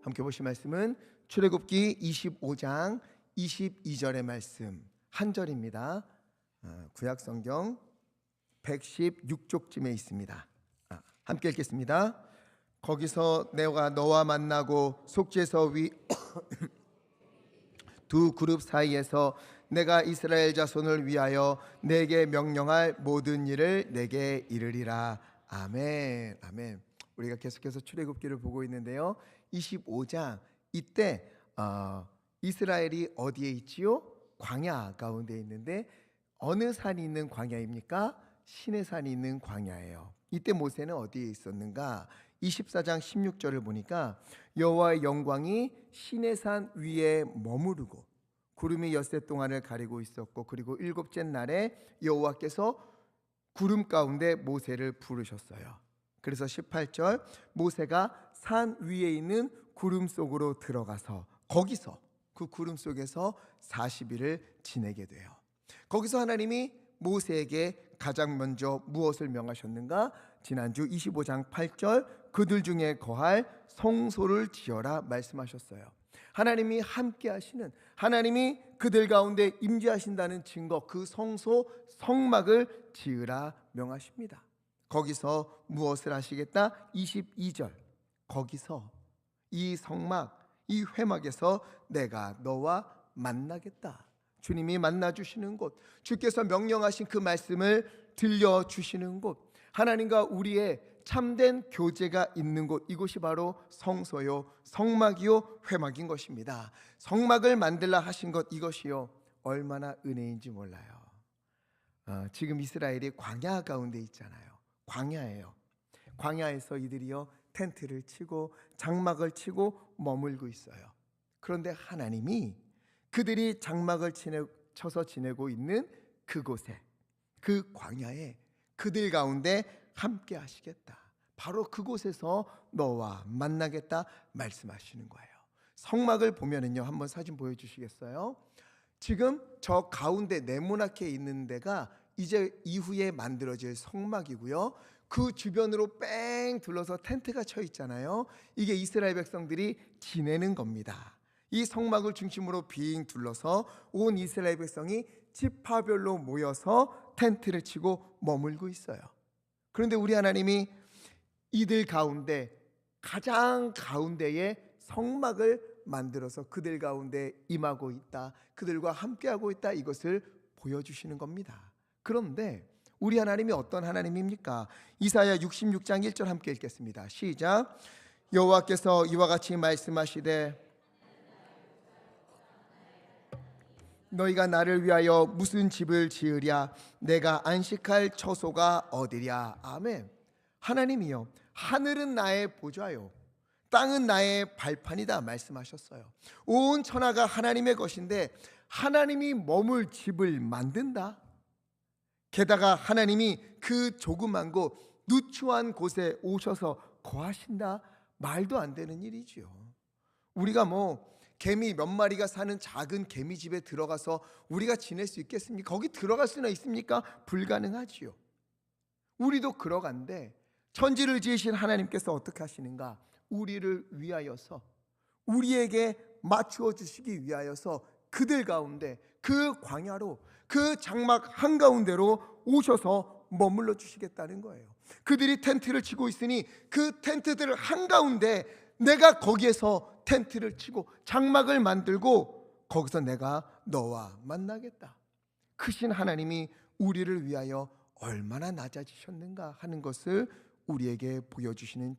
함께 보실 말씀은 출애굽기 25장 22절의 말씀 한 절입니다. 구약성경 116쪽쯤에 있습니다. 함께 읽겠습니다. 거기서 내가 너와 만나고 속죄서 위 두 그룹 사이에서 내가 이스라엘 자손을 위하여 내게 명령할 모든 일을 내게 이르리라. 아멘. 아멘. 우리가 계속해서 출애굽기를 보고 있는데요. 25장 이때 이스라엘이 어디에 있지요? 광야 가운데 있는데 어느 산이 있는 광야입니까? 시내산이 있는 광야예요. 이때 모세는 어디에 있었는가? 24장 16절을 보니까 여호와의 영광이 시내산 위에 머무르고 구름이 엿새 동안을 가리고 있었고, 그리고 일곱째 날에 여호와께서 구름 가운데 모세를 부르셨어요. 그래서 18절 모세가 산 위에 있는 구름 속으로 들어가서 거기서 그 구름 속에서 40일을 지내게 돼요. 거기서 하나님이 모세에게 가장 먼저 무엇을 명하셨는가? 지난주 25장 8절 그들 중에 거할 성소를 지어라 말씀하셨어요. 하나님이 함께 하시는, 하나님이 그들 가운데 임재하신다는 증거, 그 성소 성막을 지으라 명하십니다. 거기서 무엇을 하시겠다? 22절 거기서 이 성막, 이 회막에서 내가 너와 만나겠다. 주님이 만나주시는 곳, 주께서 명령하신 그 말씀을 들려주시는 곳, 하나님과 우리의 참된 교제가 있는 곳, 이곳이 바로 성소요 성막이요 회막인 것입니다. 성막을 만들라 하신 것, 이것이요 얼마나 은혜인지 몰라요. 지금 이스라엘이 광야 가운데 있잖아요. 광야예요. 광야에서 이들이요 텐트를 치고 장막을 치고 머물고 있어요. 그런데 하나님이 그들이 장막을 쳐서 지내고 있는 그곳에, 그 광야에 그들 가운데 함께 하시겠다. 바로 그곳에서 너와 만나겠다 말씀하시는 거예요. 성막을 보면은요, 한번 사진 보여주시겠어요? 지금 저 가운데 네모나게 있는 데가 이제 이후에 만들어질 성막이고요. 그 주변으로 뺑 둘러서 텐트가 쳐 있잖아요. 이게 이스라엘 백성들이 지내는 겁니다. 이 성막을 중심으로 빙 둘러서 온 이스라엘 백성이 지파별로 모여서 텐트를 치고 머물고 있어요. 그런데 우리 하나님이 이들 가운데 가장 가운데에 성막을 만들어서 그들 가운데 임하고 있다, 그들과 함께하고 있다, 이것을 보여주시는 겁니다. 그런데 우리 하나님이 어떤 하나님입니까? 이사야 66장 1절 함께 읽겠습니다. 시작. 여호와께서 이와 같이 말씀하시되 너희가 나를 위하여 무슨 집을 지으랴? 내가 안식할 처소가 어디랴? 아멘. 하나님이요, 하늘은 나의 보좌요 땅은 나의 발판이다 말씀하셨어요. 온 천하가 하나님의 것인데 하나님이 머물 집을 만든다? 게다가 하나님이 그 조그만 곳, 누추한 곳에 오셔서 거하신다? 말도 안 되는 일이지요. 우리가 개미 몇 마리가 사는 작은 개미집에 들어가서 우리가 지낼 수 있겠습니까? 거기 들어갈 수나 있습니까? 불가능하지요. 우리도 그러간데 천지를 지으신 하나님께서 어떻게 하시는가? 우리를 위하여서, 우리에게 맞추어 주시기 위하여서 그들 가운데, 그 광야로, 그 장막 한가운데로 오셔서 머물러 주시겠다는 거예요. 그들이 텐트를 치고 있으니 그 텐트들 한가운데 내가 거기에서 텐트를 치고 장막을 만들고 거기서 내가 너와 만나겠다. 크신 하나님이 우리를 위하여 얼마나 낮아지셨는가 하는 것을 우리에게 보여주시는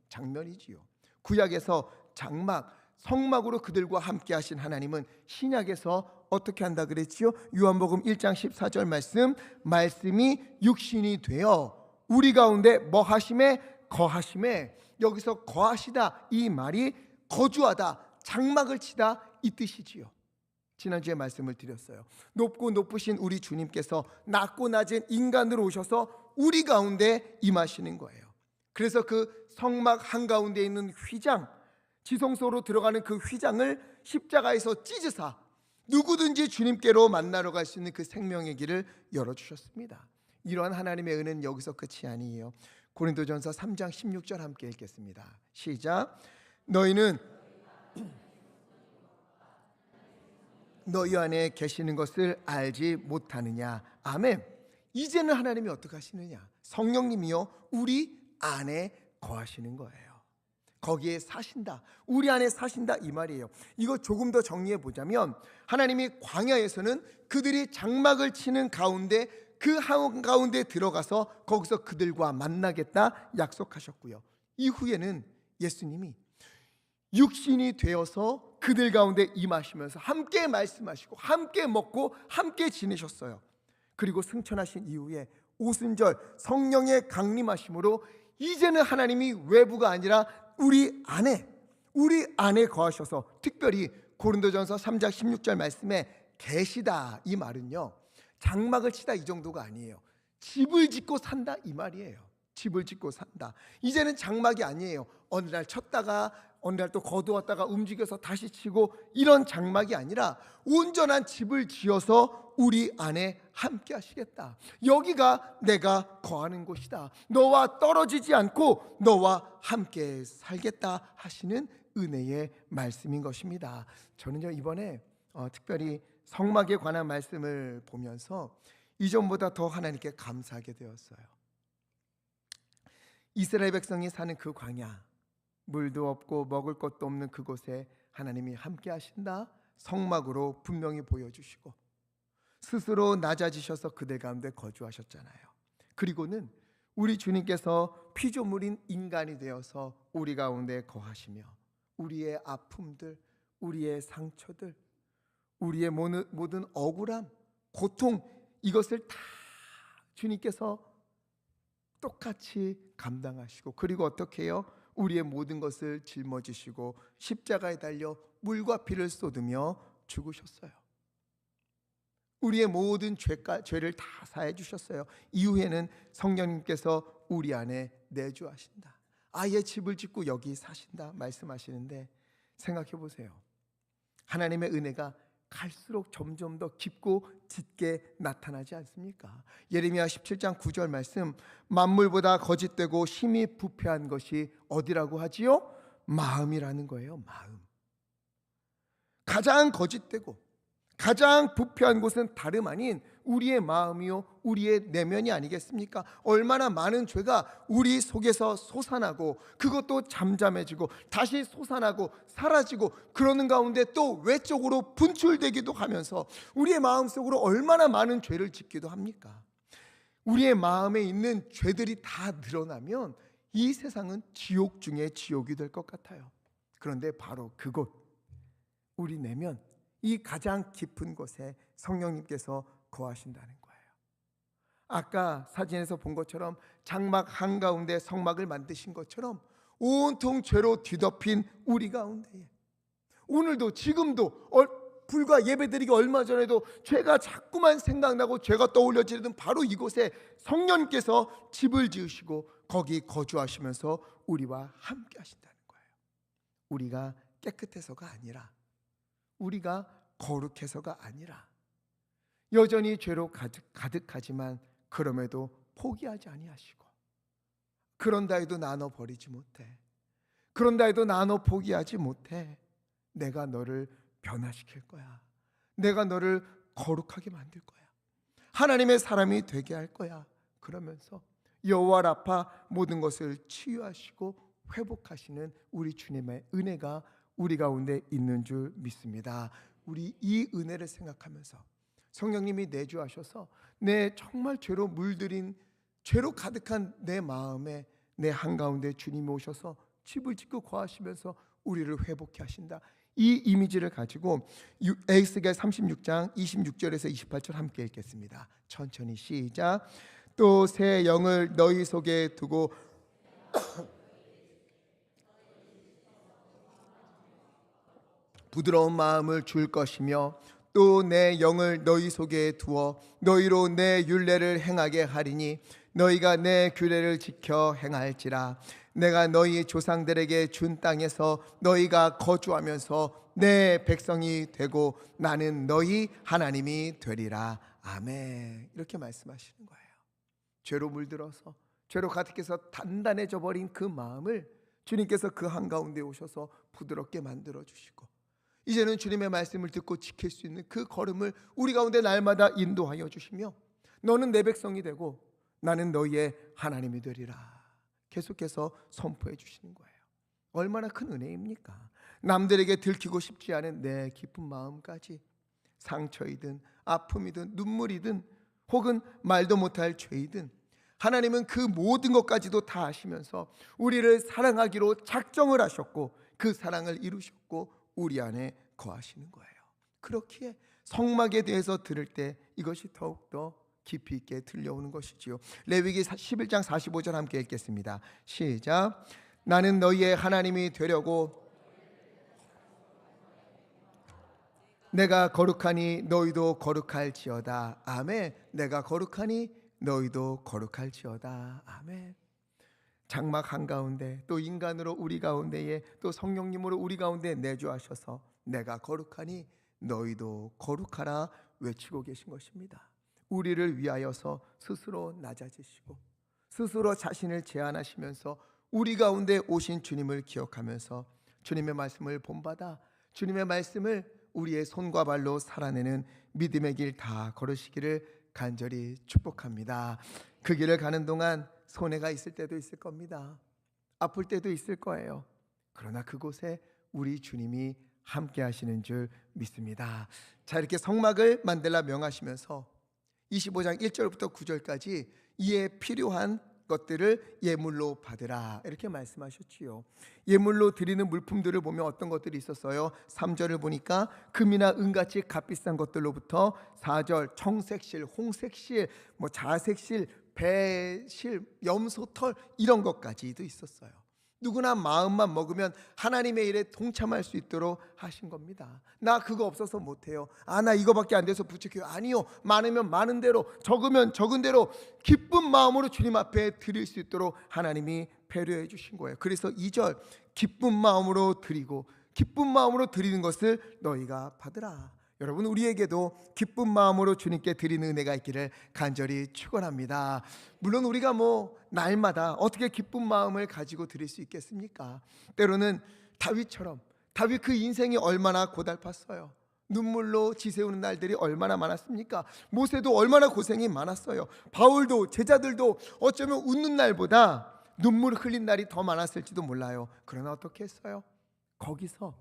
장면이지요. 구약에서 장막, 성막으로 그들과 함께 하신 하나님은 신약에서 어떻게 한다 그랬지요? 요한복음 1장 14절 말씀이 육신이 되어 우리 가운데 뭐 하심에? 거하심에. 여기서 거하시다, 이 말이 거주하다, 장막을 치다, 이 뜻이지요. 지난주에 말씀을 드렸어요. 높고 높으신 우리 주님께서 낮고 낮은 인간으로 오셔서 우리 가운데 임하시는 거예요. 그래서 그 성막 한가운데 있는 휘장, 지성소로 들어가는 그 휘장을 십자가에서 찢으사 누구든지 주님께로 만나러 갈 수 있는 그 생명의 길을 열어주셨습니다. 이러한 하나님의 은혜는 여기서 끝이 아니에요. 고린도전서 3장 16절 함께 읽겠습니다. 시작. 너희는 너희 안에 계시는 것을 알지 못하느냐. 아멘. 이제는 하나님이 어떻게 하시느냐? 성령님이요 우리 안에 거하시는 거예요. 거기에 사신다, 우리 안에 사신다 이 말이에요. 이거 조금 더 정리해 보자면, 하나님이 광야에서는 그들이 장막을 치는 가운데 그 한가운데 들어가서 거기서 그들과 만나겠다 약속하셨고요. 이후에는 예수님이 육신이 되어서 그들 가운데 임하시면서 함께 말씀하시고 함께 먹고 함께 지내셨어요. 그리고 승천하신 이후에 오순절 성령의 강림하심으로 이제는 하나님이 외부가 아니라 우리 안에 거하셔서, 특별히 고린도전서 3장 16절 말씀에 계시다 이 말은요, 장막을 치다 이 정도가 아니에요. 집을 짓고 산다 이 말이에요. 집을 짓고 산다. 이제는 장막이 아니에요. 어느 날 쳤다가 어느 날 또 거두었다가 움직여서 다시 치고 이런 장막이 아니라 온전한 집을 지어서 우리 안에 함께 하시겠다. 여기가 내가 거하는 곳이다. 너와 떨어지지 않고 너와 함께 살겠다 하시는 은혜의 말씀인 것입니다. 저는요 이번에 특별히 성막에 관한 말씀을 보면서 이전보다 더 하나님께 감사하게 되었어요. 이스라엘 백성이 사는 그 광야, 물도 없고 먹을 것도 없는 그곳에 하나님이 함께 하신다, 성막으로 분명히 보여주시고 스스로 낮아지셔서 그들 가운데 거주하셨잖아요. 그리고는 우리 주님께서 피조물인 인간이 되어서 우리 가운데 거하시며 우리의 아픔들, 우리의 상처들, 우리의 모든 억울함, 고통, 이것을 다 주님께서 똑같이 감당하시고, 그리고 어떻게 해요? 우리의 모든 것을 짊어지시고 십자가에 달려 물과 피를 쏟으며 죽으셨어요. 우리의 모든 죄를 다 사해 주셨어요. 이후에는 성령님께서 우리 안에 내주하신다, 아예 집을 짓고 여기 사신다 말씀하시는데, 생각해 보세요. 하나님의 은혜가 갈수록 점점 더 깊고 짙게 나타나지 않습니까? 예레미야 17장 9절 말씀, 만물보다 거짓되고 심히 부패한 것이 어디라고 하지요? 마음이라는 거예요. 마음. 가장 거짓되고 가장 부패한 곳은 다름 아닌 우리의 마음이요 우리의 내면이 아니겠습니까? 얼마나 많은 죄가 우리 속에서 솟아나고 그것도 잠잠해지고 다시 솟아나고 사라지고 그러는 가운데 또 외적으로 분출되기도 하면서 우리의 마음속으로 얼마나 많은 죄를 짓기도 합니까? 우리의 마음에 있는 죄들이 다 늘어나면 이 세상은 지옥 중에 지옥이 될 것 같아요. 그런데 바로 그곳, 우리 내면, 이 가장 깊은 곳에 성령님께서 거하신다는 거예요. 아까 사진에서 본 것처럼 장막 한가운데 성막을 만드신 것처럼 온통 죄로 뒤덮인 우리 가운데에 오늘도 지금도 불과 예배드리기 얼마 전에도 죄가 자꾸만 생각나고 죄가 떠올려지는 바로 이곳에 성령님께서 집을 지으시고 거기 거주하시면서 우리와 함께 하신다는 거예요. 우리가 깨끗해서가 아니라, 우리가 거룩해서가 아니라, 여전히 죄로 가득하지만 그럼에도 포기하지 아니하시고, 그런다 해도 나눠 버리지 못해, 그런다 해도 나눠 포기하지 못해. 내가 너를 변화시킬 거야. 내가 너를 거룩하게 만들 거야. 하나님의 사람이 되게 할 거야. 그러면서 여호와 라파 모든 것을 치유하시고 회복하시는 우리 주님의 은혜가 우리 가운데 있는 줄 믿습니다. 우리 이 은혜를 생각하면서 성령님이 내주하셔서 내 정말 죄로 물들인, 죄로 가득한 내 마음에, 내 한가운데 주님이 오셔서 집을 짓고 거하시면서 우리를 회복해 하신다, 이 이미지를 가지고 에스겔 36장 26절에서 28절 함께 읽겠습니다. 천천히 시작. 또 새 영을 너희 속에 두고 부드러운 마음을 줄 것이며 또 내 영을 너희 속에 두어 너희로 내 율례를 행하게 하리니 너희가 내 규례를 지켜 행할지라. 내가 너희 조상들에게 준 땅에서 너희가 거주하면서 내 백성이 되고 나는 너희 하나님이 되리라. 아멘. 이렇게 말씀하시는 거예요. 죄로 물들어서 죄로 가득해서 단단해져 버린 그 마음을 주님께서 그 한가운데 오셔서 부드럽게 만들어 주시고, 이제는 주님의 말씀을 듣고 지킬 수 있는 그 걸음을 우리 가운데 날마다 인도하여 주시며, 너는 내 백성이 되고 나는 너희의 하나님이 되리라 계속해서 선포해 주시는 거예요. 얼마나 큰 은혜입니까? 남들에게 들키고 싶지 않은 내 깊은 마음까지, 상처이든 아픔이든 눈물이든 혹은 말도 못할 죄이든, 하나님은 그 모든 것까지도 다 아시면서 우리를 사랑하기로 작정을 하셨고 그 사랑을 이루셨고 우리 안에 거하시는 거예요. 그렇기에 성막에 대해서 들을 때 이것이 더욱더 깊이 있게 들려오는 것이지요. 레위기 11장 45절 함께 읽겠습니다. 시작. 나는 너희의 하나님이 되려고 내가 거룩하니 너희도 거룩할지어다. 아멘. 내가 거룩하니 너희도 거룩할지어다. 아멘. 장막 한가운데 또 인간으로 우리 가운데에 또 성령님으로 우리 가운데 내주하셔서 내가 거룩하니 너희도 거룩하라 외치고 계신 것입니다. 우리를 위하여서 스스로 낮아지시고 스스로 자신을 제한하시면서 우리 가운데 오신 주님을 기억하면서 주님의 말씀을 본받아 주님의 말씀을 우리의 손과 발로 살아내는 믿음의 길 다 걸으시기를 간절히 축복합니다. 그 길을 가는 동안 손해가 있을 때도 있을 겁니다. 아플 때도 있을 거예요. 그러나 그곳에 우리 주님이 함께 하시는 줄 믿습니다. 자, 이렇게 성막을 만들라 명하시면서 25장 1절부터 9절까지 이에 필요한 것들을 예물로 받으라 이렇게 말씀하셨지요. 예물로 드리는 물품들을 보면 어떤 것들이 있었어요? 3절을 보니까 금이나 은같이 값비싼 것들로부터 4절 청색실, 홍색실, 자색실, 배실, 염소털 이런 것까지도 있었어요. 누구나 마음만 먹으면 하나님의 일에 동참할 수 있도록 하신 겁니다. 나 그거 없어서 못해요. 나 이거밖에 안 돼서 부족해요. 아니요, 많으면 많은 대로, 적으면 적은 대로 기쁜 마음으로 주님 앞에 드릴 수 있도록 하나님이 배려해 주신 거예요. 그래서 2절 기쁜 마음으로 드리고 기쁜 마음으로 드리는 것을 너희가 받으라. 여러분, 우리에게도 기쁜 마음으로 주님께 드리는 은혜가 있기를 간절히 축원합니다. 물론 우리가 날마다 어떻게 기쁜 마음을 가지고 드릴 수 있겠습니까? 때로는 다윗처럼, 다윗 그 인생이 얼마나 고달팠어요. 눈물로 지새우는 날들이 얼마나 많았습니까? 모세도 얼마나 고생이 많았어요. 바울도, 제자들도 어쩌면 웃는 날보다 눈물 흘린 날이 더 많았을지도 몰라요. 그러나 어떻게 했어요? 거기서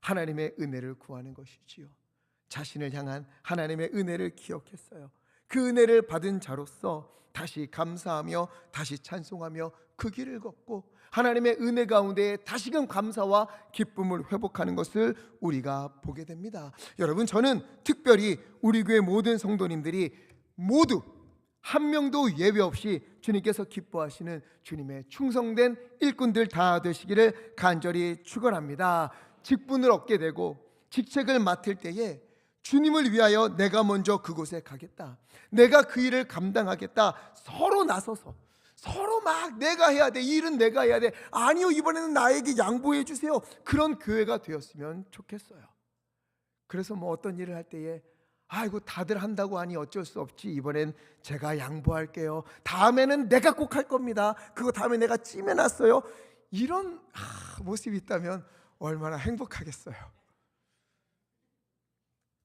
하나님의 은혜를 구하는 것이지요. 자신을 향한 하나님의 은혜를 기억했어요. 그 은혜를 받은 자로서 다시 감사하며 다시 찬송하며 그 길을 걷고 하나님의 은혜 가운데 다시금 감사와 기쁨을 회복하는 것을 우리가 보게 됩니다. 여러분, 저는 특별히 우리 교회 모든 성도님들이 모두 한 명도 예외 없이 주님께서 기뻐하시는 주님의 충성된 일꾼들 다 되시기를 간절히 축원합니다. 직분을 얻게 되고 직책을 맡을 때에 주님을 위하여 내가 먼저 그곳에 가겠다, 내가 그 일을 감당하겠다, 서로 나서서 서로 막 내가 해야 돼, 이 일은 내가 해야 돼, 아니요 이번에는 나에게 양보해 주세요, 그런 교회가 되었으면 좋겠어요. 그래서 어떤 일을 할 때에 아이고 다들 한다고 하니 어쩔 수 없지, 이번엔 제가 양보할게요, 다음에는 내가 꼭 할 겁니다, 그거 다음에 내가 찜해놨어요, 이런 모습이 있다면 얼마나 행복하겠어요.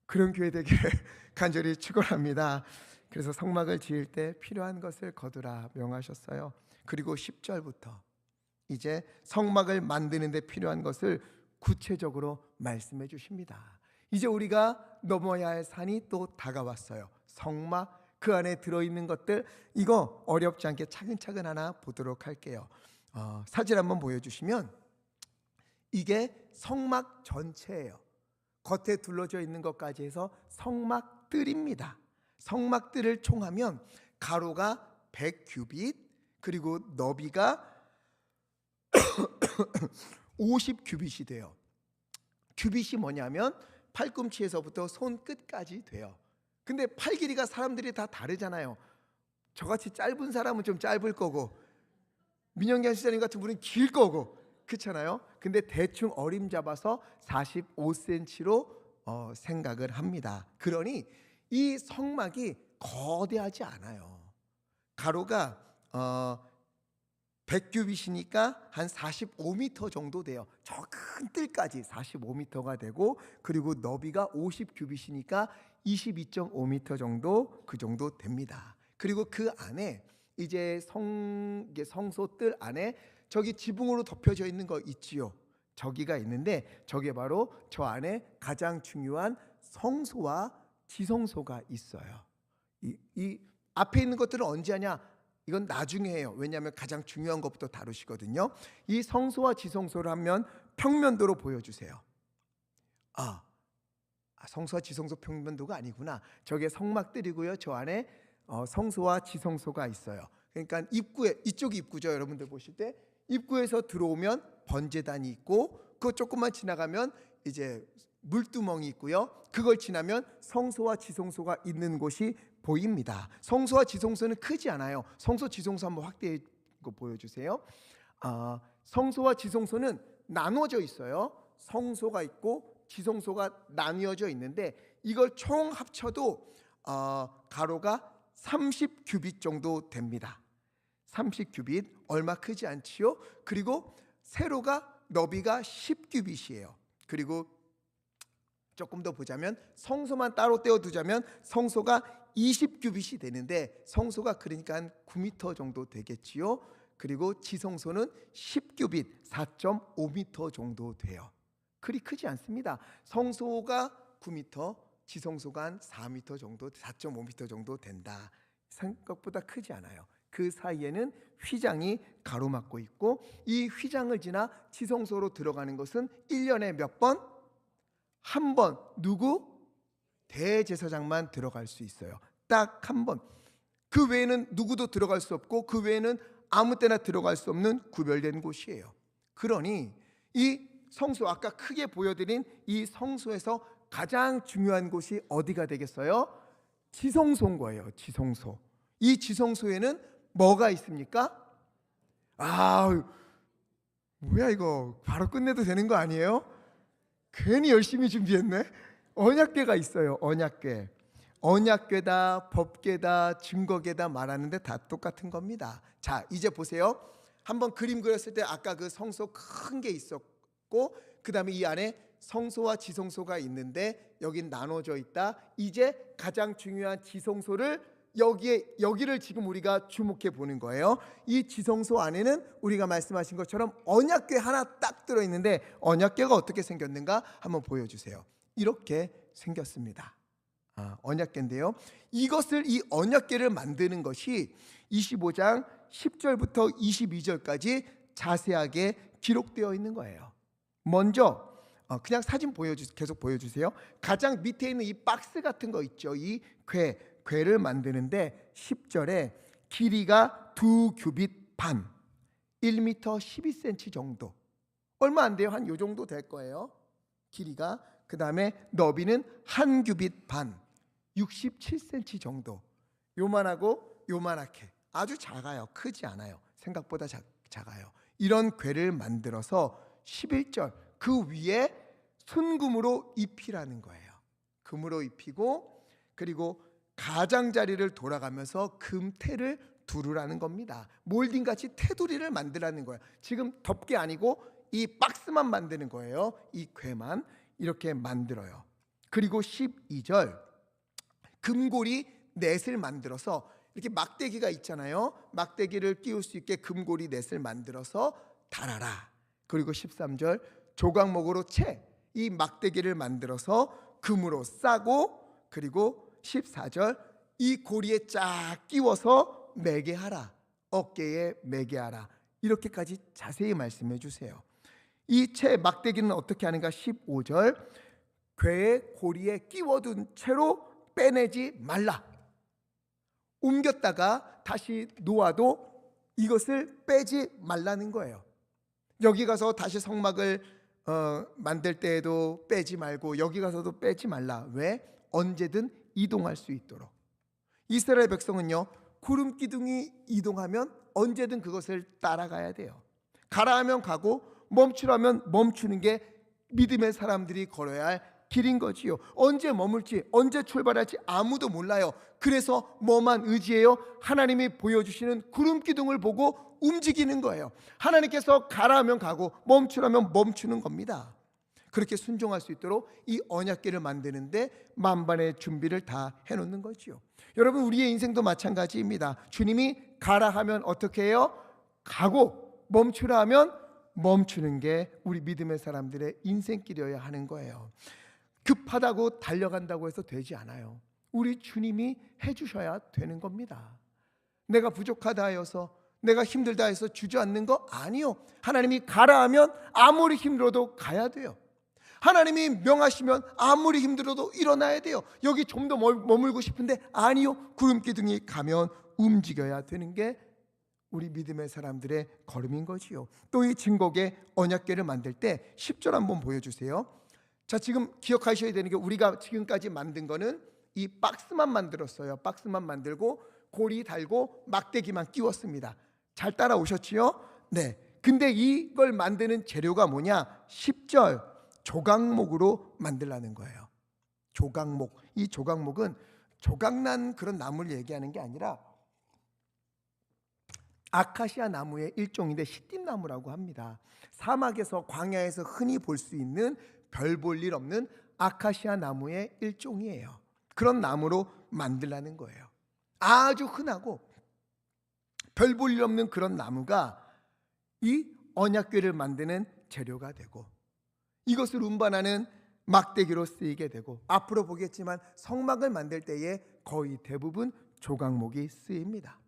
그런 교회 되기를 간절히 축원합니다. 그래서 성막을 지을 때 필요한 것을 거두라 명하셨어요. 그리고 10절부터 이제 성막을 만드는 데 필요한 것을 구체적으로 말씀해 주십니다. 이제 우리가 넘어야 할 산이 또 다가왔어요. 성막, 그 안에 들어있는 것들, 이거 어렵지 않게 차근차근 하나 보도록 할게요. 사진 한번 보여주시면 이게 성막 전체예요. 겉에 둘러져 있는 것까지 해서 성막들입니다. 성막들을 총하면 가로가 100규빗, 그리고 너비가 50규빗이 돼요. 규빗이 뭐냐면 팔꿈치에서부터 손끝까지 돼요. 근데 팔 길이가 사람들이 다 다르잖아요. 저같이 짧은 사람은 좀 짧을 거고, 민영기 시장님 같은 분은 길 거고, 그렇잖아요. 근데 대충 어림잡아서 45cm로 생각을 합니다. 그러니 이 성막이 거대하지 않아요. 가로가 100규빗이니까 한 45m 정도 돼요. 저 큰 뜰까지 45m가 되고, 그리고 너비가 50규빗이니까 22.5m 정도, 그 정도 됩니다. 그리고 그 안에 이제 성소 뜰 안에 저기 지붕으로 덮여져 있는 거 있지요. 저기가 있는데 저게 바로 저 안에 가장 중요한 성소와 지성소가 있어요. 이 앞에 있는 것들은 언제 하냐? 이건 나중에 해요. 왜냐하면 가장 중요한 것부터 다루시거든요. 이 성소와 지성소를 하면 평면도로 보여주세요. 성소와 지성소 평면도가 아니구나. 저게 성막들이고요. 저 안에 성소와 지성소가 있어요. 그러니까 입구에, 이쪽이 입구죠. 여러분들 보실 때 입구에서 들어오면 번제단이 있고, 그거 조금만 지나가면 이제 물두멍이 있고요. 그걸 지나면 성소와 지성소가 있는 곳이 보입니다. 성소와 지성소는 크지 않아요. 성소 지성소 한번 확대해 거 보여주세요. 성소와 지성소는 나눠져 있어요. 성소가 있고 지성소가 나뉘어져 있는데, 이걸 총 합쳐도 가로가 30규빗 정도 됩니다. 30규빗, 얼마 크지 않지요? 그리고 세로가, 너비가 10규빗이에요. 그리고 조금 더 보자면 성소만 따로 떼어두자면 성소가 20규빗이 되는데, 성소가 그러니까 한 9m 정도 되겠지요. 그리고 지성소는 10규빗, 4.5m 정도 돼요. 그리 크지 않습니다. 성소가 9m, 지성소가 한 4m 정도, 4.5m 정도 된다. 생각보다 크지 않아요. 그 사이에는 휘장이 가로막고 있고, 이 휘장을 지나 지성소로 들어가는 것은 1년에 몇 번? 한 번. 누구? 대제사장만 들어갈 수 있어요. 딱 한 번. 그 외에는 누구도 들어갈 수 없고, 그 외에는 아무 때나 들어갈 수 없는 구별된 곳이에요. 그러니 이 성소, 아까 크게 보여드린 이 성소에서 가장 중요한 곳이 어디가 되겠어요? 지성소인 거예요. 지성소. 이 지성소에는 뭐가 있습니까? 뭐야 이거, 바로 끝내도 되는 거 아니에요? 괜히 열심히 준비했네. 언약궤가 있어요. 언약궤. 언약궤다, 법궤다, 증거궤다 말하는데 다 똑같은 겁니다. 자, 이제 보세요. 한번 그림 그렸을 때 아까 그 성소 큰 게 있었고, 그 다음에 이 안에 성소와 지성소가 있는데 여긴 나눠져 있다. 이제 가장 중요한 지성소를 여기를 지금 우리가 주목해 보는 거예요. 이 지성소 안에는 우리가 말씀하신 것처럼 언약궤 하나 딱 들어있는데, 언약궤가 어떻게 생겼는가 한번 보여주세요. 이렇게 생겼습니다. 언약궤인데요, 이 언약궤를 만드는 것이 25장 10절부터 22절까지 자세하게 기록되어 있는 거예요. 먼저 그냥 사진 계속 보여주세요. 가장 밑에 있는 이 박스 같은 거 있죠. 이 궤를 만드는데 10절에 길이가 2규빗 반, 1m 12cm 정도, 얼마 안 돼요. 한 요 정도 될 거예요, 길이가. 그 다음에 너비는 1규빗 반, 67cm 정도. 요만하고 요만하게, 아주 작아요. 크지 않아요. 생각보다 작아요. 이런 궤를 만들어서 11절 그 위에 순금으로 입히라는 거예요. 금으로 입히고, 그리고 가장자리를 돌아가면서 금태를 두르라는 겁니다. 몰딩같이 테두리를 만들라는 거예요. 지금 덮개 아니고 이 박스만 만드는 거예요. 이 궤만 이렇게 만들어요. 그리고 12절 금고리 넷을 만들어서, 이렇게 막대기가 있잖아요. 막대기를 끼울 수 있게 금고리 넷을 만들어서 달아라. 그리고 13절 조각목으로 이 막대기를 만들어서 금으로 싸고, 그리고 14절 이 고리에 쫙 끼워서 매게 하라. 어깨에 매게 하라. 이렇게까지 자세히 말씀해 주세요. 이 채 막대기는 어떻게 하는가? 15절 궤의 고리에 끼워둔 채로 빼내지 말라. 옮겼다가 다시 놓아도 이것을 빼지 말라는 거예요. 여기 가서 다시 성막을 만들 때에도 빼지 말고, 여기 가서도 빼지 말라. 왜? 언제든 이동할 수 있도록. 이스라엘 백성은요, 구름 기둥이 이동하면 언제든 그것을 따라가야 돼요. 가라 하면 가고 멈추라면 멈추는 게 믿음의 사람들이 걸어야 할 길인 거지요. 언제 머물지, 언제 출발할지 아무도 몰라요. 그래서 뭐만 의지해요? 하나님이 보여주시는 구름 기둥을 보고 움직이는 거예요. 하나님께서 가라하면 가고 멈추라면 멈추는 겁니다. 그렇게 순종할 수 있도록 이 언약궤를 만드는데 만반의 준비를 다 해놓는 거지요. 여러분, 우리의 인생도 마찬가지입니다. 주님이 가라 하면 어떻게 해요? 가고, 멈추라 하면 멈추는 게 우리 믿음의 사람들의 인생길이어야 하는 거예요. 급하다고 달려간다고 해서 되지 않아요. 우리 주님이 해주셔야 되는 겁니다. 내가 부족하다 하여서, 내가 힘들다 해서 주저앉는 거 아니요. 하나님이 가라 하면 아무리 힘들어도 가야 돼요. 하나님이 명하시면 아무리 힘들어도 일어나야 돼요. 여기 좀 더 머물고 싶은데 아니요. 구름 기둥이 가면 움직여야 되는 게 우리 믿음의 사람들의 걸음인 거지요. 또 이 진곡의 언약궤를 만들 때 10절 한번 보여주세요. 자, 지금 기억하셔야 되는 게 우리가 지금까지 만든 거는 이 박스만 만들었어요. 박스만 만들고 고리 달고 막대기만 끼웠습니다. 잘 따라오셨지요? 네. 근데 이걸 만드는 재료가 뭐냐? 10절 조각목으로 만들라는 거예요. 조각목. 이 조각목은 조각난 그런 나무를 얘기하는 게 아니라 아카시아 나무의 일종인데 시띠나무라고 합니다. 사막에서, 광야에서 흔히 볼 수 있는 별 볼 일 없는 아카시아 나무의 일종이에요. 그런 나무로 만들라는 거예요. 아주 흔하고 별 볼 일 없는 그런 나무가 이 언약궤를 만드는 재료가 되고, 이것을 운반하는 막대기로 쓰이게 되고, 앞으로 보겠지만 성막을 만들 때에 거의 대부분 조각목이 쓰입니다.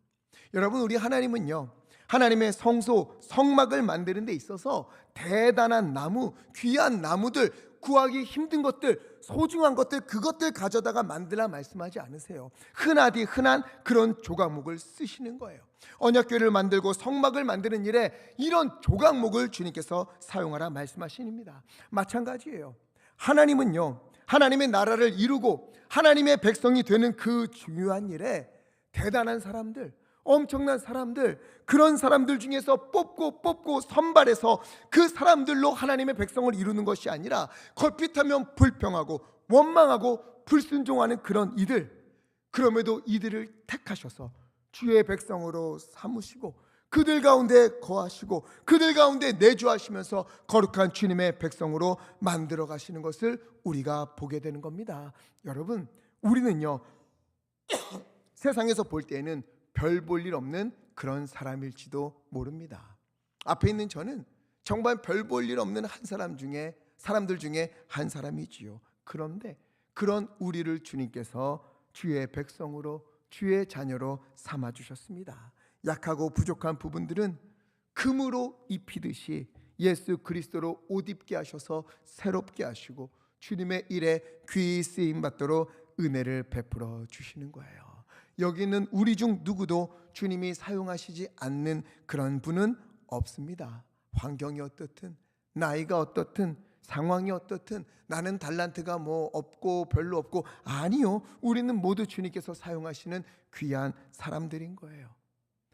여러분, 우리 하나님은요, 하나님의 성소, 성막을 만드는 데 있어서 대단한 나무, 귀한 나무들, 구하기 힘든 것들, 소중한 것들, 그것들 가져다가 만들라 말씀하지 않으세요. 흔하디 흔한 그런 조각목을 쓰시는 거예요. 언약궤를 만들고 성막을 만드는 일에 이런 조각목을 주님께서 사용하라 말씀하십니다. 마찬가지예요. 하나님은요, 하나님의 나라를 이루고 하나님의 백성이 되는 그 중요한 일에 대단한 사람들, 엄청난 사람들, 그런 사람들 중에서 뽑고 선발해서 그 사람들로 하나님의 백성을 이루는 것이 아니라 걸핏하면 불평하고 원망하고 불순종하는 그런 이들, 그럼에도 이들을 택하셔서 주의 백성으로 삼으시고 그들 가운데 거하시고 그들 가운데 내주하시면서 거룩한 주님의 백성으로 만들어 가시는 것을 우리가 보게 되는 겁니다. 여러분, 우리는요 세상에서 볼 때에는 별 볼 일 없는 그런 사람일지도 모릅니다. 앞에 있는 저는 정말 별 볼 일 없는 사람들 중에 한 사람이지요. 그런데 그런 우리를 주님께서 주의 백성으로, 주의 자녀로 삼아 주셨습니다. 약하고 부족한 부분들은 금으로 입히듯이 예수 그리스도로 옷 입게 하셔서 새롭게 하시고 주님의 일에 귀히 쓰임 받도록 은혜를 베풀어 주시는 거예요. 여기는 우리 중 누구도 주님이 사용하시지 않는 그런 분은 없습니다. 환경이 어떻든, 나이가 어떻든, 상황이 어떻든, 나는 달란트가 뭐 없고 별로 없고, 아니요, 우리는 모두 주님께서 사용하시는 귀한 사람들인 거예요.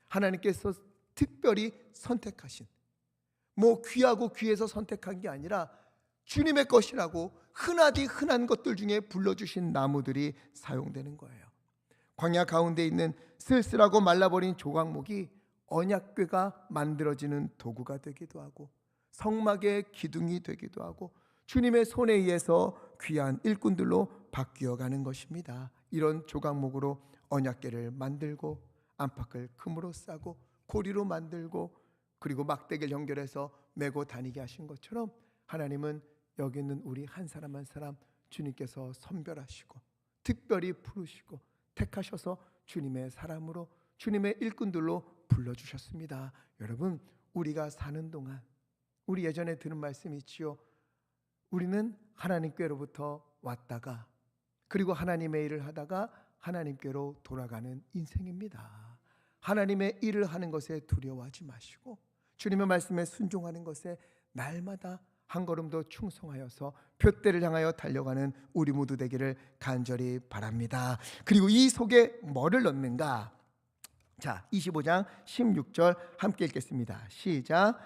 하나님께서 특별히 선택하신, 뭐 귀하고 귀해서 선택한 게 아니라 주님의 것이라고 흔하디 흔한 것들 중에 불러주신 나무들이 사용되는 거예요. 광야 가운데 있는 쓸쓸하고 말라버린 조각목이 언약궤가 만들어지는 도구가 되기도 하고 성막의 기둥이 되기도 하고 주님의 손에 의해서 귀한 일꾼들로 바뀌어가는 것입니다. 이런 조각목으로 언약궤를 만들고 안팎을 금으로 싸고 고리로 만들고 그리고 막대기를 연결해서 메고 다니게 하신 것처럼 하나님은 여기 있는 우리 한 사람 한 사람 주님께서 선별하시고 특별히 부르시고 택하셔서 주님의 사람으로, 주님의 일꾼들로 불러주셨습니다. 여러분, 우리가 사는 동안 우리 예전에 들은 말씀이 있지요. 우리는 하나님께로부터 왔다가 그리고 하나님의 일을 하다가 하나님께로 돌아가는 인생입니다. 하나님의 일을 하는 것에 두려워하지 마시고 주님의 말씀에 순종하는 것에 날마다 한 걸음 더 충성하여서 표대를 향하여 달려가는 우리 모두 되기를 간절히 바랍니다. 그리고 이 속에 뭐를 넣는가? 자, 25장 16절 함께 읽겠습니다. 시작.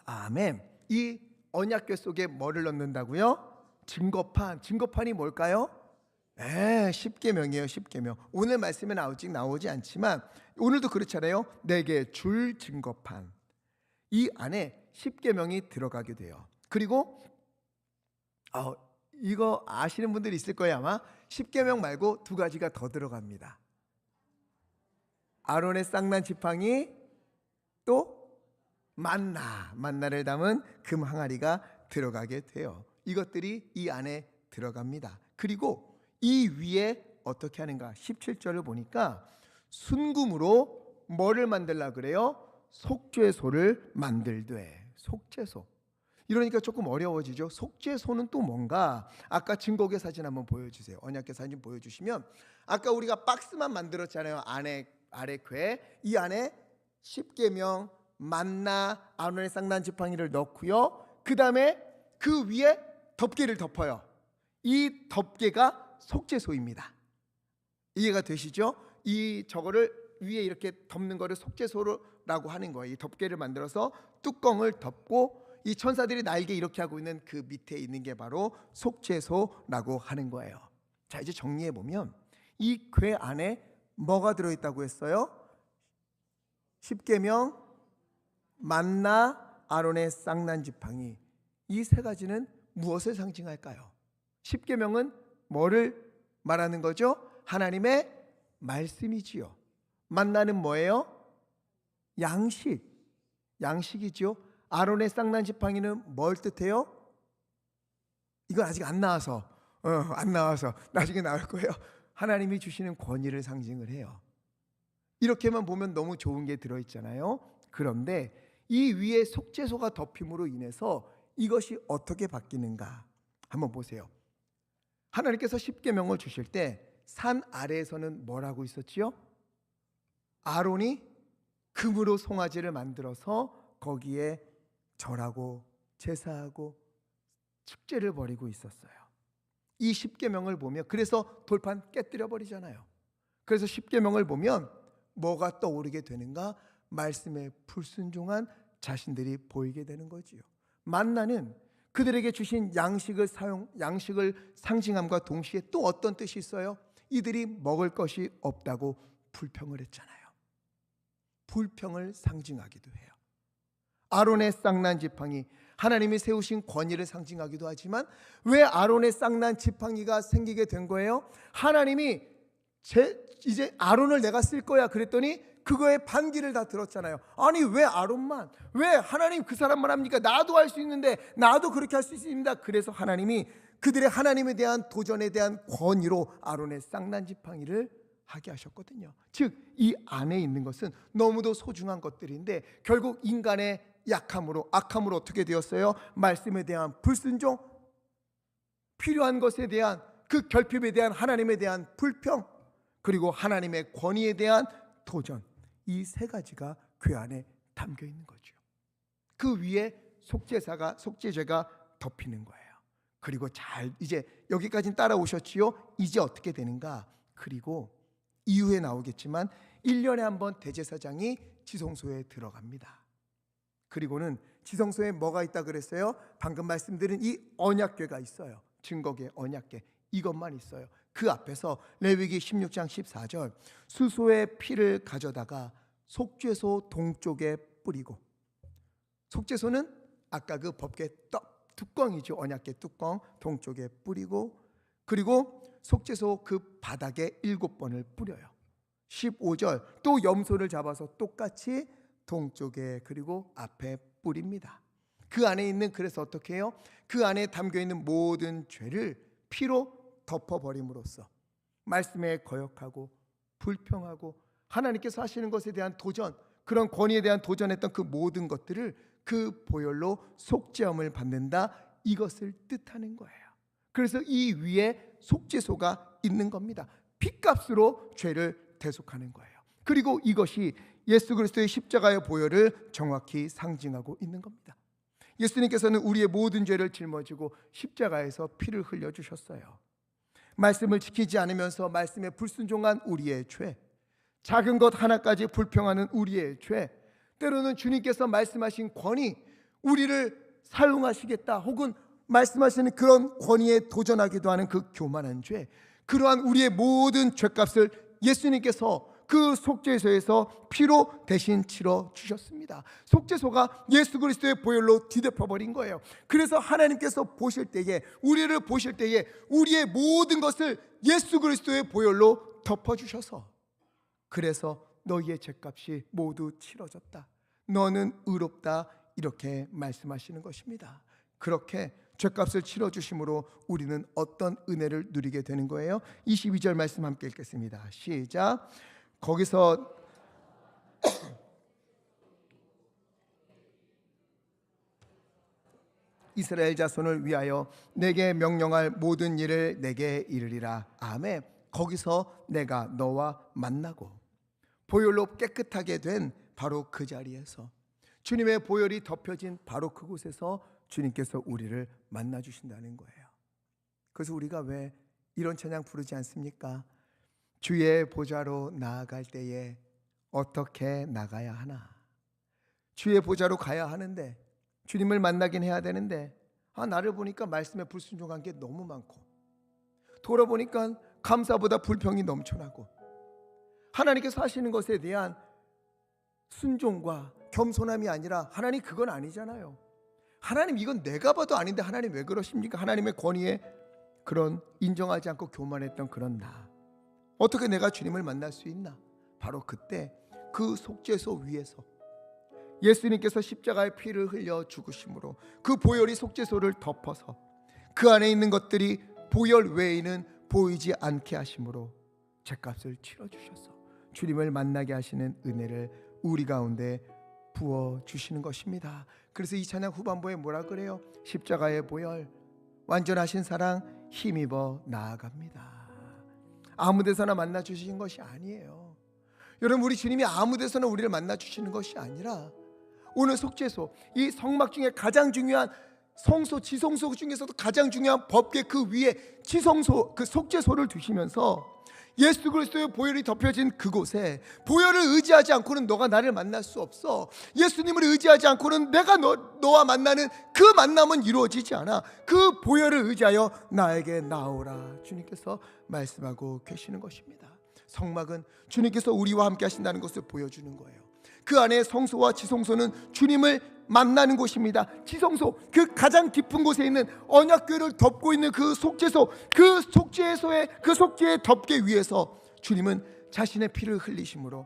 아멘. 이 언약궤 속에 뭐를 넣는다고요? 증거판. 증거판이 뭘까요? 십계명이에요. 십계명. 오늘 말씀에 아직 나오지 않지만 오늘도 그렇잖아요. 내게 줄 증거판. 이 안에 십계명이 들어가게 돼요. 그리고 이거 아시는 분들이 있을 거예요. 아마 십계명 말고 두 가지가 더 들어갑니다. 아론의 쌍난 지팡이, 또 만나를 담은 금 항아리가 들어가게 돼요. 이것들이 이 안에 들어갑니다. 그리고 이 위에 어떻게 하는가? 17절을 보니까 순금으로 뭐를 만들라 그래요? 속죄소를 만들되. 속죄소. 이러니까 조금 어려워지죠. 속죄소는 또 뭔가? 아까 증거궤 사진 한번 보여주세요. 언약궤 사진 보여주시면 아까 우리가 박스만 만들었잖아요. 아래 궤. 이 안에 십계명, 만나, 아론의 쌍난 지팡이를 넣고요. 그 다음에 그 위에 덮개를 덮어요. 이 덮개가 속죄소입니다. 이해가 되시죠? 저거를 위에 이렇게 덮는 거를 속죄소라고 하는 거예요. 이 덮개를 만들어서 뚜껑을 덮고 이 천사들이 날개 이렇게 하고 있는 그 밑에 있는 게 바로 속죄소라고 하는 거예요. 자, 이제 정리해 보면 이 궤 안에 뭐가 들어있다고 했어요? 십계명, 만나, 아론의 쌍난 지팡이. 이 세 가지는 무엇을 상징할까요? 십계명은 뭐를 말하는 거죠? 하나님의 말씀이지요. 만나는 뭐예요? 양식이죠. 아론의 쌍난 지팡이는 뭘 뜻해요? 이건 아직 안 나와서 나중에 나올 거예요. 하나님이 주시는 권위를 상징을 해요. 이렇게만 보면 너무 좋은 게 들어있잖아요. 그런데 이 위에 속죄소가 덮임으로 인해서 이것이 어떻게 바뀌는가 한번 보세요. 하나님께서 십계명을 주실 때 산 아래에서는 뭐라고 있었지요? 아론이 금으로 송아지를 만들어서 거기에 절하고 제사하고 축제를 벌이고 있었어요. 이 십계명을 보면, 그래서 돌판 깨뜨려 버리잖아요. 그래서 십계명을 보면 뭐가 떠오르게 되는가? 말씀에 불순종한 자신들이 보이게 되는 거지요. 만나는 그들에게 주신 양식을 상징함과 동시에 또 어떤 뜻이 있어요? 이들이 먹을 것이 없다고 불평을 했잖아요. 불평을 상징하기도 해요. 아론의 쌍난 지팡이, 하나님이 세우신 권위를 상징하기도 하지만 왜 아론의 쌍난 지팡이가 생기게 된 거예요? 하나님이 이제 아론을 내가 쓸 거야 그랬더니 그거의 반기를 다 들었잖아요. 아니 왜 아론만? 왜 하나님 그 사람만 합니까? 나도 할 수 있는데, 나도 그렇게 할 수 있습니다. 그래서 하나님이 그들의 하나님에 대한 도전에 대한 권위로 아론의 쌍난 지팡이를 하게 하셨거든요. 즉 이 안에 있는 것은 너무도 소중한 것들인데 결국 인간의 약함으로, 악함으로 어떻게 되었어요? 말씀에 대한 불순종, 필요한 것에 대한 그 결핍에 대한 하나님에 대한 불평, 그리고 하나님의 권위에 대한 도전, 이 세 가지가 그 안에 담겨 있는 거죠. 그 위에 속죄죄가 덮이는 거예요. 그리고 이제 여기까지는 따라오셨지요? 이제 어떻게 되는가? 그리고 이후에 나오겠지만 1년에 한 번 대제사장이 지성소에 들어갑니다. 그리고는 지성소에 뭐가 있다 그랬어요? 방금 말씀드린 이 언약궤가 있어요. 증거궤, 언약궤, 이것만 있어요. 그 앞에서 레위기 16장 14절 수소의 피를 가져다가 속죄소 동쪽에 뿌리고, 속죄소는 아까 그 법궤 뚜껑이죠. 언약궤 뚜껑 동쪽에 뿌리고, 그리고 속죄소 그 바닥에 7번을 뿌려요. 15절 또 염소를 잡아서 똑같이 동쪽에 그리고 앞에 뿌립니다. 그 안에 있는, 그래서 어떻게 해요? 그 안에 담겨 있는 모든 죄를 피로 덮어버림으로써 말씀에 거역하고 불평하고 하나님께서 하시는 것에 대한 도전, 그런 권위에 대한 도전했던 그 모든 것들을 그 보혈로 속죄함을 받는다, 이것을 뜻하는 거예요. 그래서 이 위에 속죄소가 있는 겁니다. 핏값으로 죄를 대속하는 거예요. 그리고 이것이 예수 그리스도의 십자가의 보혈을 정확히 상징하고 있는 겁니다. 예수님께서는 우리의 모든 죄를 짊어지고 십자가에서 피를 흘려주셨어요. 말씀을 지키지 않으면서 말씀에 불순종한 우리의 죄, 작은 것 하나까지 불평하는 우리의 죄, 때로는 주님께서 말씀하신 권위, 우리를 사용하시겠다 혹은 말씀하시는 그런 권위에 도전하기도 하는 그 교만한 죄, 그러한 우리의 모든 죄값을 예수님께서 그 속죄소에서 피로 대신 치러 주셨습니다. 속죄소가 예수 그리스도의 보혈로 뒤덮여버린 거예요. 그래서 하나님께서 보실 때에, 우리를 보실 때에 우리의 모든 것을 예수 그리스도의 보혈로 덮어주셔서, 그래서 너희의 죄값이 모두 치러졌다, 너는 의롭다, 이렇게 말씀하시는 것입니다. 그렇게 죄값을 치러주심으로 우리는 어떤 은혜를 누리게 되는 거예요? 22절 말씀 함께 읽겠습니다. 시작. 거기서 이스라엘 자손을 위하여 내게 명령할 모든 일을 내게 이르리라. 아멘. 거기서 내가 너와 만나고 보혈로 깨끗하게 된 바로 그 자리에서, 주님의 보혈이 덮여진 바로 그곳에서 주님께서 우리를 만나 주신다는 거예요. 그래서 우리가 왜 이런 찬양 부르지 않습니까? 주의 보좌로 나아갈 때에 어떻게 나가야 하나? 주의 보좌로 가야 하는데, 주님을 만나긴 해야 되는데, 나를 보니까 말씀에 불순종한 게 너무 많고, 돌아보니까 감사보다 불평이 넘쳐나고, 하나님께서 하시는 것에 대한 순종과 겸손함이 아니라, 하나님 그건 아니잖아요, 하나님 이건 내가 봐도 아닌데 하나님 왜 그러십니까? 하나님의 권위에 그런 인정하지 않고 교만했던 그런 나, 어떻게 내가 주님을 만날 수 있나? 바로 그때 그 속죄소 위에서 예수님께서 십자가의 피를 흘려 죽으심으로 그 보혈이 속죄소를 덮어서 그 안에 있는 것들이 보혈 외에는 보이지 않게 하심으로 죄값을 치러주셔서 주님을 만나게 하시는 은혜를 우리 가운데 부어주시는 것입니다. 그래서 이 찬양 후반부에 뭐라 그래요? 십자가의 보혈, 완전하신 사랑 힘입어 나아갑니다. 아무 데서나 만나 주시는 것이 아니에요. 여러분, 우리 주님이 아무 데서나 우리를 만나 주시는 것이 아니라 오늘 속죄소, 이 성막 중에 가장 중요한 성소, 지성소 중에서도 가장 중요한 법궤 그 위에 지성소, 그 속죄소를 두시면서 예수 그리스도의 보혈이 덮여진 그곳에, 보혈을 의지하지 않고는 너가 나를 만날 수 없어. 예수님을 의지하지 않고는 내가 너와 만나는 그 만남은 이루어지지 않아. 그 보혈을 의지하여 나에게 나오라, 주님께서 말씀하고 계시는 것입니다. 성막은 주님께서 우리와 함께 하신다는 것을 보여주는 거예요. 그 안에 성소와 지성소는 주님을 만나는 곳입니다. 지성소, 그 가장 깊은 곳에 있는 언약궤를 덮고 있는 그 속죄소, 그 속죄소의 그 속죄의 덮개 위에서 주님은 자신의 피를 흘리심으로,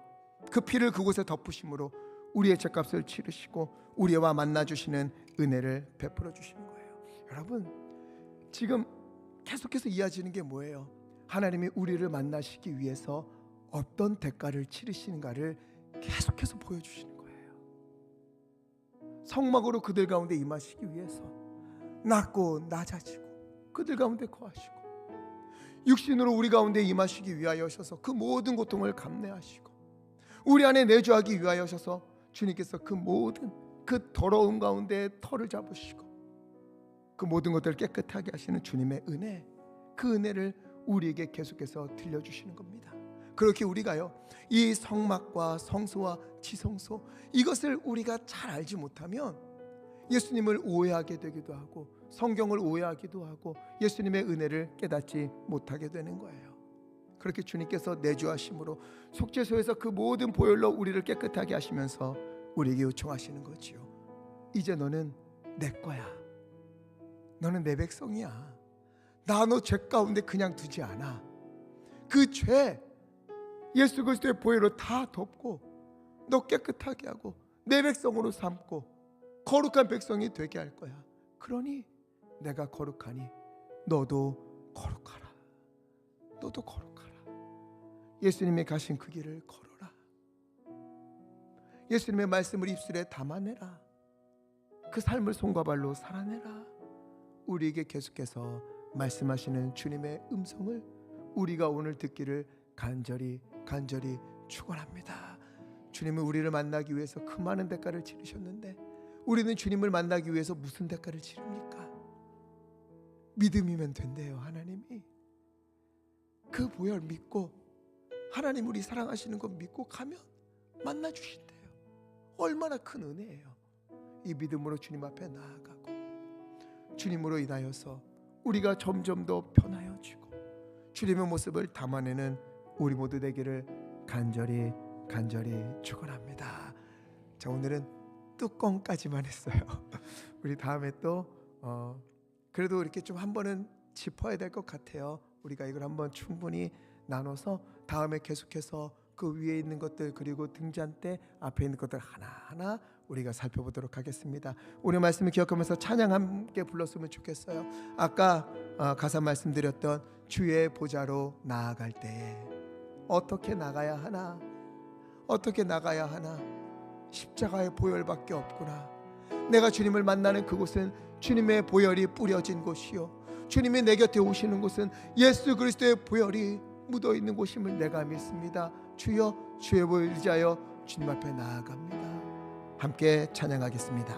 그 피를 그곳에 덮으심으로 우리의 죄값을 치르시고 우리와 만나 주시는 은혜를 베풀어 주시는 거예요. 여러분, 지금 계속해서 이어지는 게 뭐예요? 하나님이 우리를 만나시기 위해서 어떤 대가를 치르시는가를 계속해서 보여주시는 거예요. 성막으로 그들 가운데 임하시기 위해서 낮고 낮아지고 그들 가운데 거하시고, 육신으로 우리 가운데 임하시기 위하여 하셔서 그 모든 고통을 감내하시고, 우리 안에 내주하기 위하여 하셔서 주님께서 그 모든 그 더러움 가운데 털을 잡으시고 그 모든 것들을 깨끗하게 하시는 주님의 은혜, 그 은혜를 우리에게 계속해서 들려주시는 겁니다. 그렇게 우리가요, 이 성막과 성소와 지성소, 이것을 우리가 잘 알지 못하면 예수님을 오해하게 되기도 하고 성경을 오해하기도 하고 예수님의 은혜를 깨닫지 못하게 되는 거예요. 그렇게 주님께서 내주하심으로 속죄소에서 그 모든 보혈로 우리를 깨끗하게 하시면서 우리에게 요청하시는 거지요. 이제 너는 내 거야. 너는 내 백성이야. 나 너 죄 가운데 그냥 두지 않아. 그 죄 예수 그리스도의 보혈로 다 덮고 너 깨끗하게 하고 내 백성으로 삼고 거룩한 백성이 되게 할 거야. 그러니 내가 거룩하니 너도 거룩하라. 너도 거룩하라. 예수님이 가신 그 길을 걸어라. 예수님의 말씀을 입술에 담아내라. 그 삶을 손과 발로 살아내라. 우리에게 계속해서 말씀하시는 주님의 음성을 우리가 오늘 듣기를 간절히 축원합니다. 주님은 우리를 만나기 위해서 그 많은 대가를 치르셨는데 우리는 주님을 만나기 위해서 무슨 대가를 치릅니까? 믿음이면 된대요. 하나님이 그 보혈 믿고 하나님 우리 사랑하시는 거 믿고 가면 만나 주신대요. 얼마나 큰 은혜예요. 이 믿음으로 주님 앞에 나아가고 주님으로 인하여서 우리가 점점 더 변하여지고 주님의 모습을 담아내는 우리 모두 되기를 간절히 축원합니다. 자, 오늘은 뚜껑까지만 했어요. 우리 다음에 또 그래도 이렇게 좀 한 번은 짚어야 될 것 같아요. 우리가 이걸 한번 충분히 나눠서 다음에 계속해서 그 위에 있는 것들 그리고 등잔대 앞에 있는 것들 하나하나 우리가 살펴보도록 하겠습니다. 오늘 말씀을 기억하면서 찬양 함께 불렀으면 좋겠어요. 아까 가사 말씀드렸던 주의 보좌로 나아갈 때에 어떻게 나가야 하나? 어떻게 나가야 하나? 십자가의 보혈밖에 없구나. 내가 주님을 만나는 그곳은 주님의 보혈이 뿌려진 곳이요, 주님이 내 곁에 오시는 곳은 예수 그리스도의 보혈이 묻어있는 곳임을 내가 믿습니다. 주여, 주의 보혈 의지하여 주님 앞에 나아갑니다. 함께 찬양하겠습니다.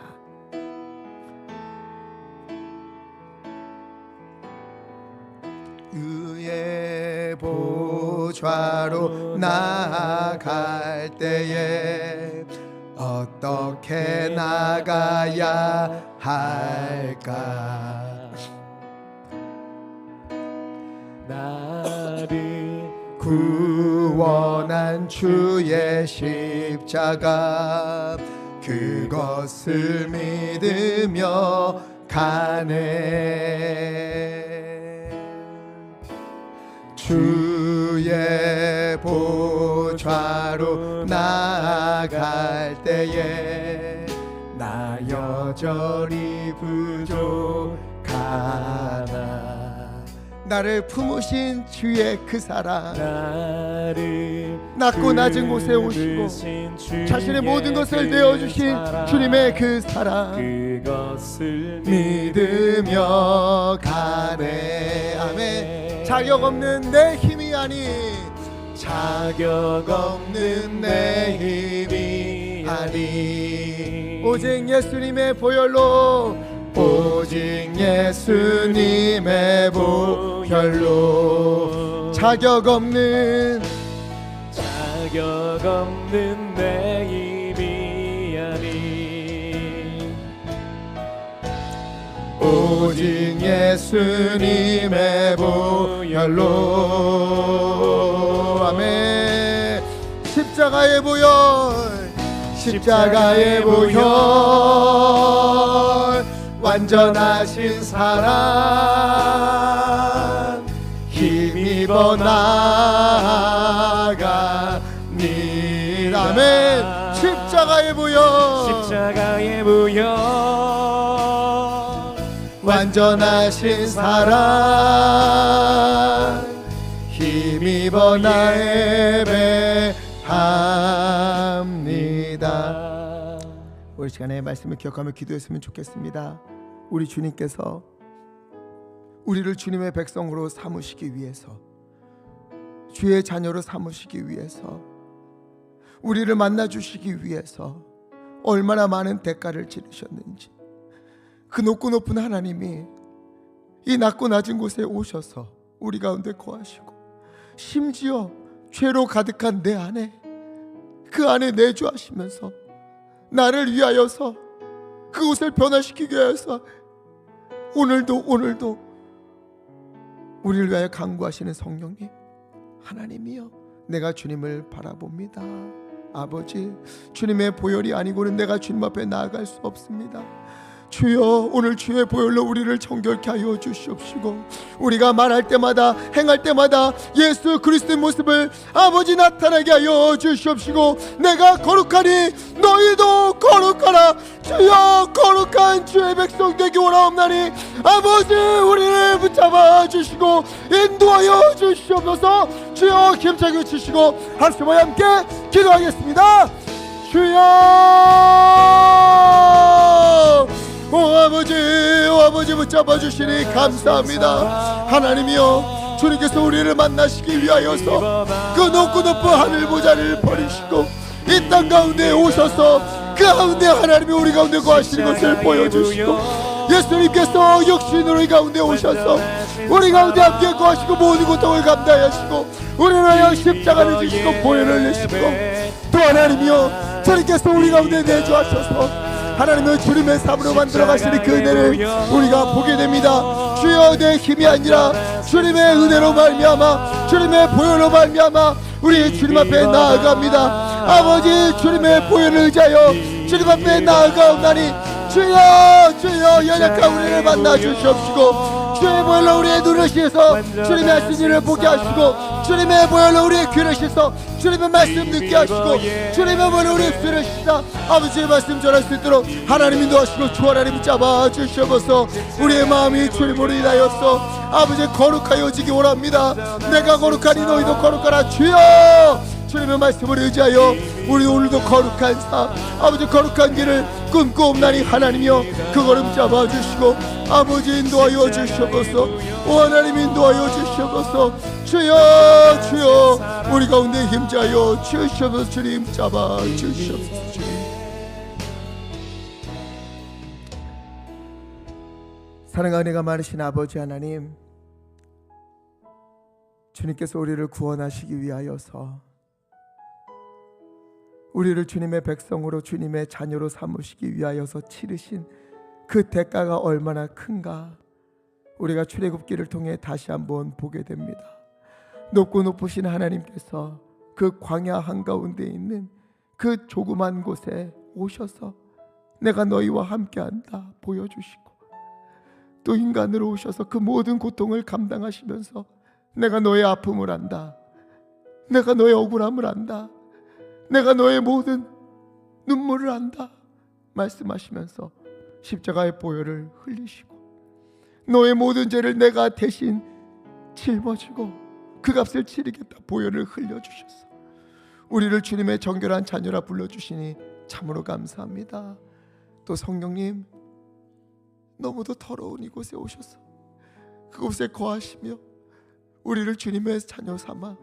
주의 보좌로 나아갈 때에 어떻게 나가야 할까? 나를 구원한 주의 십자가 그것을 믿으며 가네. 주의 보좌로 나아갈 때에 나 여전히 부족하나. 나를 품으신 주의 그 사랑, 나를 낮고 낮은 곳에 오시고 자신의 모든 것을 내어주신 주님의 그 사랑 그것을 믿으며 가네. 아멘. 자격 없는 내 힘이 아닌, 자격 없는 내 힘이 아닌, 오직 예수님의 보혈로, 오직 예수님의 보혈로, 자격 없는 내 힘이 아닌, 오직 예수님의 보혈로. 아멘. 십자가의 보혈, 십자가의 보혈, 완전하신 사랑 힘입어 나아갑니다. 아멘. 십자가의 보혈, 십자가의 보혈, 완전하신 사랑 힘입어 나 예배합니다. 우리 시간에 말씀을 기억하며 기도했으면 좋겠습니다. 우리 주님께서 우리를 주님의 백성으로 삼으시기 위해서, 주의 자녀로 삼으시기 위해서, 우리를 만나주시기 위해서 얼마나 많은 대가를 치르셨는지, 그 높고 높은 하나님이 이 낮고 낮은 곳에 오셔서 우리 가운데 거하시고, 심지어 죄로 가득한 내 안에, 그 안에 내주하시면서 나를 위하여서 그곳을 변화시키기 위해서 오늘도 우리를 위하여 간구하시는 성령님, 하나님이여, 내가 주님을 바라봅니다. 아버지, 주님의 보혈이 아니고는 내가 주님 앞에 나아갈 수 없습니다. 주여, 오늘 주의 보혈로 우리를 정결케 하여 주시옵시고, 우리가 말할 때마다 행할 때마다 예수 그리스도의 모습을 아버지 나타나게 하여 주시옵시고, 내가 거룩하니 너희도 거룩하라. 주여, 거룩한 주의 백성 되기 원하옵나니 아버지, 우리를 붙잡아 주시고 인도하여 주시옵소서. 주여, 힘차게 주시고 한숨을 함께 기도하겠습니다. 주여, 오 아버지 붙잡아 주시니 감사합니다. 하나님이여, 주님께서 우리를 만나시기 위하여서 그 높고 높은 하늘 보좌를 버리시고 이 땅 가운데 오셔서 그 가운데 하나님이 우리 가운데 거하시는 것을 보여주시고, 예수님께서 육신으로 이 가운데 오셔서 우리 가운데 함께 거하시고 모든 고통을 감당하시고 우리를 위하여 십자가를 지시고 보혈을 내시고, 또 하나님이여, 주님께서 우리 가운데 내주하셔서 하나님의 주님의 삶으로 만들어 가시는 그 은혜를 우리가 보게 됩니다. 주여 내 힘이 아니라 주님의 은혜로 말미암아 주님의 보혈로 말미암아 우리 주님 앞에 나아갑니다. 아버지 주님의 보혈을 의지하여 주님 앞에 나아가옵나니 주여 주여 연약한 우리를 만나 주시옵시고 주님의 보혈로 우리의 눈을 씻어 주님의 하신 일을 보게 하시고 주님의 보혈로 우리의 귀를 씻어 주님의 말씀 듣게 하시고 주님의 보혈로 우리의 귀를 씻어 아버지의 말씀 전할 수 있도록 하나님이 도와주시고 주 하나님이 잡아 주시옵소서. 우리의 마음이 주님으로 인하여서 아버지 거룩하여지기 원합니다. 내가 거룩하니 너희도 거룩하라. 주여 주님의 말씀을 의지하여 우리 오늘도 거룩한 삶 아버지 거룩한 길을 꿈꾸옵나니 하나님이여 그 걸음 잡아주시고 아버지 인도하여 주시옵소서. 오 하나님 인도하여 주시옵소서. 주여 주여 우리 가운데 힘자여 주시옵소서. 주님 잡아주시옵소서. 주님 사랑과 은혜가 많으신 아버지 하나님, 주님께서 우리를 구원하시기 위하여서 우리를 주님의 백성으로 주님의 자녀로 삼으시기 위하여서 치르신 그 대가가 얼마나 큰가 우리가 출애굽기를 통해 다시 한번 보게 됩니다. 높고 높으신 하나님께서 그 광야 한가운데 있는 그 조그만 곳에 오셔서 내가 너희와 함께한다 보여주시고 또 인간으로 오셔서 그 모든 고통을 감당하시면서 내가 너의 아픔을 안다, 내가 너의 억울함을 안다, 내가 너의 모든 눈물을 안다 말씀하시면서 십자가의 보혈을 흘리시고 너의 모든 죄를 내가 대신 짊어지고 그 값을 치르겠다 보혈을 흘려주셨어. 우리를 주님의 정결한 자녀라 불러주시니 참으로 감사합니다. 또 성령님 너무도 더러운 이곳에 오셔서 그곳에 거하시며 우리를 주님의 자녀 삼아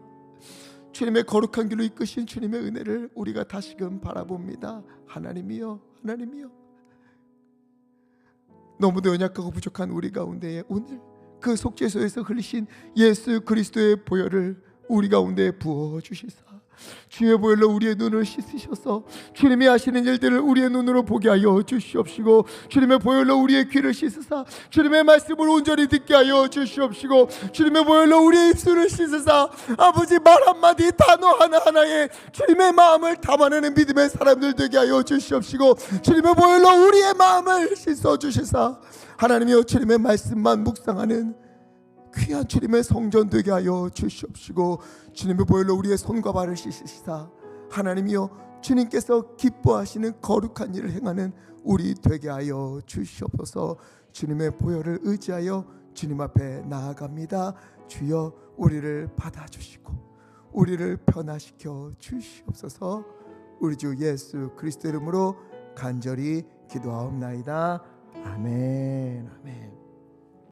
주님의 거룩한 길로 이끄신 주님의 은혜를 우리가 다시금 바라봅니다. 하나님이여 하나님이여 너무도 연약하고 부족한 우리 가운데에 오늘 그 속죄소에서 흘리신 예수 그리스도의 보혈을 우리 가운데 부어주시사 주의 보혈로 우리의 눈을 씻으셔서 주님이 하시는 일들을 우리의 눈으로 보게 하여 주시옵시고 주님의 보혈로 우리의 귀를 씻으사 주님의 말씀을 온전히 듣게 하여 주시옵시고 주님의 보혈로 우리의 입술을 씻으사 아버지 말 한마디 단어 하나하나에 주님의 마음을 담아내는 믿음의 사람들 되게 하여 주시옵시고 주님의 보혈로 우리의 마음을 씻어주시사 하나님이여 주님의 말씀만 묵상하는 귀한 주님의 성전 되게 하여 주시옵시고 주님의 보혈로 우리의 손과 발을 씻으시사 하나님이여 주님께서 기뻐하시는 거룩한 일을 행하는 우리 되게 하여 주시옵소서. 주님의 보혈을 의지하여 주님 앞에 나아갑니다. 주여 우리를 받아주시고 우리를 변화시켜 주시옵소서. 우리 주 예수 그리스도 이름으로 간절히 기도하옵나이다. 아멘.